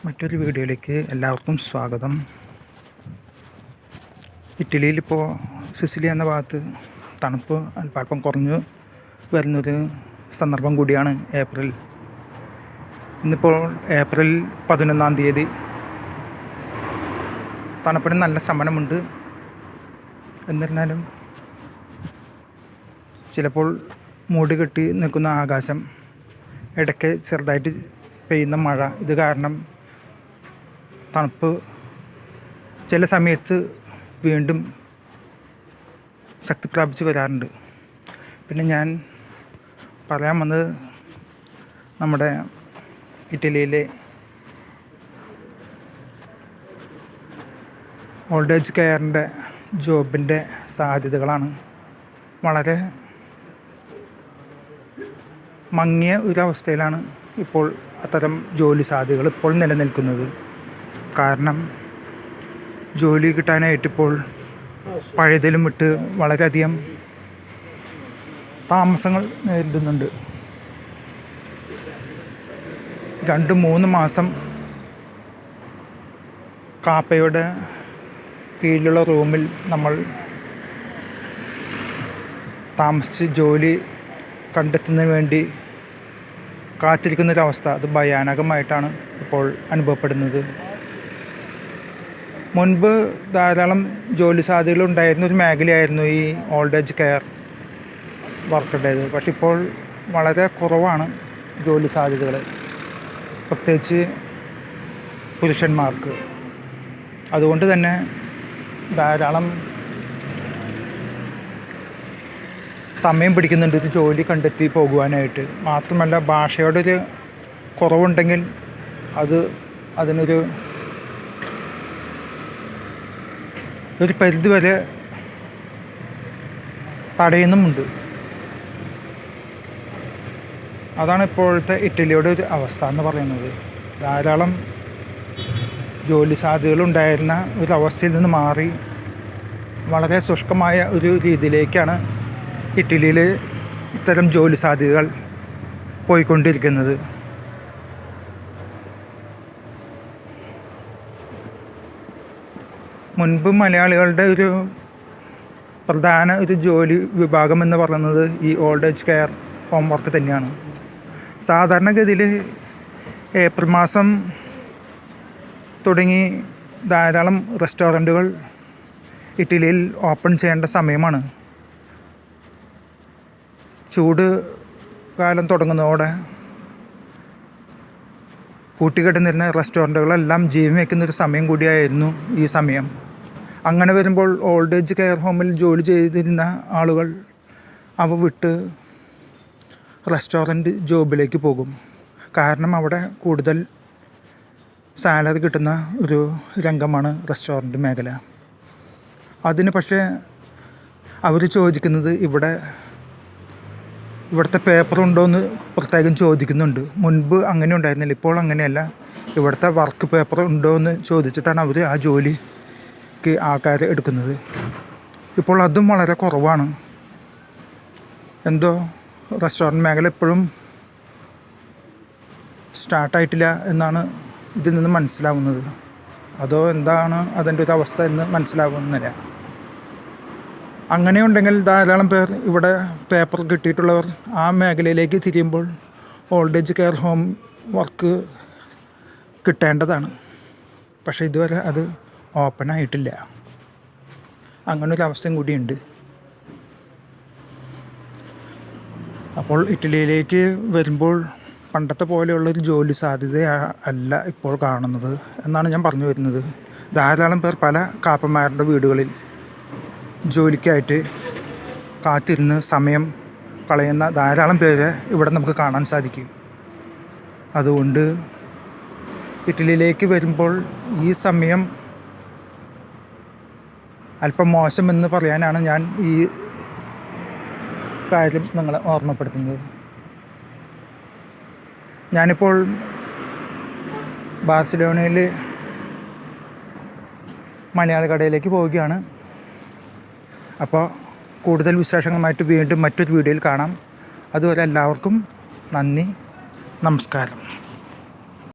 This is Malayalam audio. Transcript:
മറ്റൊരു വീഡിയോയിലേക്ക് എല്ലാവർക്കും സ്വാഗതം. ഇറ്റലിയിലിപ്പോൾ സിസിലി എന്ന ഭാഗത്ത് തണുപ്പ് അല്പം കുറഞ്ഞു വരുന്നൊരു സന്ദർഭം കൂടിയാണ് ഏപ്രിൽ. ഇന്നിപ്പോൾ ഏപ്രിൽ 11 തണുപ്പിന് നല്ല ശമനമുണ്ട്. എന്നിരുന്നാലും ചിലപ്പോൾ മൂടി കെട്ടി നിൽക്കുന്ന ആകാശം, ഇടയ്ക്ക് ചെറുതായിട്ട് പെയ്യുന്ന മഴ, ഇത് കാരണം തണുപ്പ് ചില സമയത്ത് വീണ്ടും ശക്തി പ്രാപിച്ച് വരാറുണ്ട്. പിന്നെ ഞാൻ പറയാൻ വന്നത് നമ്മുടെ ഇറ്റലിയിലെ ഓൾഡ് ഏജ് കെയറിൻ്റെ ജോബിൻ്റെ സാധ്യതകളാണ്. വളരെ മങ്ങിയ ഒരവസ്ഥയിലാണ് ഇപ്പോൾ അത്തരം ജോലി സാധ്യതകൾ ഇപ്പോൾ നിലനിൽക്കുന്നത്. കാരണം ജോലി കിട്ടാനായിട്ടിപ്പോൾ പഴയതിലും വിട്ട് വളരെയധികം താമസങ്ങൾ നേരിടുന്നുണ്ട്. 2-3 മാസം കാപ്പയുടെ കീഴിലുള്ള റൂമിൽ നമ്മൾ താമസിച്ച് ജോലി കണ്ടെത്തുന്നതിന് വേണ്ടി കാത്തിരിക്കുന്നൊരവസ്ഥ, അത് ഭയാനകമായിട്ടാണ് ഇപ്പോൾ അനുഭവപ്പെടുന്നത്. മുൻപ് ധാരാളം ജോലി സാധ്യതകൾ ഉണ്ടായിരുന്നൊരു മേഖലയായിരുന്നു ഈ ഓൾഡ് ഏജ് കെയർ വർക്കുടേത്. പക്ഷെ ഇപ്പോൾ വളരെ കുറവാണ് ജോലി സാധ്യതകൾ, പ്രത്യേകിച്ച് പുരുഷന്മാർക്ക്. അതുകൊണ്ട് തന്നെ ധാരാളം സമയം പിടിക്കുന്നുണ്ട് ഒരു ജോലി കണ്ടെത്തി പോകുവാനായിട്ട്. മാത്രമല്ല, ഭാഷയോടൊരു കുറവുണ്ടെങ്കിൽ അതിനൊരു പരിധി വരെ തടയുന്നുമുണ്ട്. അതാണ് ഇപ്പോഴത്തെ ഇറ്റലിയുടെ ഒരു അവസ്ഥ എന്ന് പറയുന്നത്. ധാരാളം ജോലി സാധ്യതകളുണ്ടായിരുന്ന ഒരവസ്ഥയിൽ നിന്ന് മാറി വളരെ ശുഷ്കമായ ഒരു രീതിയിലേക്കാണ് ഇറ്റലിയിൽ ഇത്തരം ജോലി സാധ്യതകൾ പോയിക്കൊണ്ടിരിക്കുന്നത്. മുൻപ് മലയാളികളുടെ ഒരു പ്രധാന ഒരു ജോലി വിഭാഗം എന്ന് പറയുന്നത് ഈ old age care home work തന്നെയാണ്. സാധാരണഗതിയിൽ ഏപ്രിൽ മാസം തുടങ്ങി ധാരാളം റെസ്റ്റോറൻറ്റുകൾ ഇറ്റലിയിൽ ഓപ്പൺ ചെയ്യേണ്ട സമയമാണ്. ചൂട് കാലം തുടങ്ങുന്നതോടെ പൂട്ടിക്കിടന്നിരുന്ന റെസ്റ്റോറൻറ്റുകളെല്ലാം ജീവൻ വയ്ക്കുന്നൊരു സമയം കൂടിയായിരുന്നു ഈ സമയം. അങ്ങനെ വരുമ്പോൾ ഓൾഡ് ഏജ് കെയർ ഹോമിൽ ജോലി ചെയ്തിരുന്ന ആളുകൾ അവ വിട്ട് റെസ്റ്റോറൻറ്റ് ജോബിലേക്ക് പോകും. കാരണം അവിടെ കൂടുതൽ സാലറി കിട്ടുന്ന ഒരു രംഗമാണ് റെസ്റ്റോറൻറ്റ് മേഖല. അതിന് പക്ഷേ അവർ ചോദിക്കുന്നത് ഇവിടുത്തെ പേപ്പർ ഉണ്ടോ എന്ന് പ്രത്യേകം ചോദിക്കുന്നുണ്ട്. മുൻപ് അങ്ങനെ ഉണ്ടായിരുന്നില്ല, ഇപ്പോൾ അങ്ങനെയല്ല. ഇവിടുത്തെ വർക്ക് പേപ്പർ ഉണ്ടോ എന്ന് ചോദിച്ചിട്ടാണ് അവർ ആ ജോലിക്ക് ആൾക്കാരെ എടുക്കുന്നത്. ഇപ്പോൾ അതും വളരെ കുറവാണ്. എന്തോ റെസ്റ്റോറൻറ്റ് മേഖല ഇപ്പോഴും സ്റ്റാർട്ടായിട്ടില്ല എന്നാണ് ഇതിൽ നിന്ന് മനസ്സിലാവുന്നത്. അതോ എന്താണ് അതിൻ്റെ ഒരു അവസ്ഥ എന്ന് മനസ്സിലാവുന്നില്ല. അങ്ങനെയുണ്ടെങ്കിൽ ധാരാളം പേർ ഇവിടെ പേപ്പർ കിട്ടിയിട്ടുള്ളവർ ആ മേഖലയിലേക്ക് തിരിയുമ്പോൾ old age care home work കിട്ടേണ്ടതാണ്. പക്ഷേ ഇതുവരെ അത് ഓപ്പണായിട്ടില്ല. അങ്ങനൊരു അവസ്ഥയും കൂടിയുണ്ട്. അപ്പോൾ ഇറ്റലിയിലേക്ക് വരുമ്പോൾ പണ്ടത്തെ പോലെയുള്ളൊരു ജോലി സാധ്യത അല്ല ഇപ്പോൾ കാണുന്നത് എന്നാണ് ഞാൻ പറഞ്ഞു വരുന്നത്. ധാരാളം പേർ പല കാപ്പന്മാരുടെ വീടുകളിൽ ജോലിക്കായിട്ട് കാത്തിരുന്ന് സമയം കളയുന്ന ധാരാളം പേരെ ഇവിടെ നമുക്ക് കാണാൻ സാധിക്കും. അതുകൊണ്ട് ഇറ്റലിയിലേക്ക് വരുമ്പോൾ ഈ സമയം അല്പം മോശമെന്ന് പറയാനാണ് ഞാൻ ഈ കാര്യം നിങ്ങളെ ഓർമ്മപ്പെടുത്തുന്നത്. ഞാനിപ്പോൾ ബാർസിലോണയിൽ മലയാള കടയിലേക്ക് പോവുകയാണ്. അപ്പോൾ കൂടുതൽ വിശേഷങ്ങളുമായിട്ട് വീണ്ടും മറ്റൊരു വീഡിയോയിൽ കാണാം. അതുവരെ എല്ലാവർക്കും നന്ദി, നമസ്കാരം.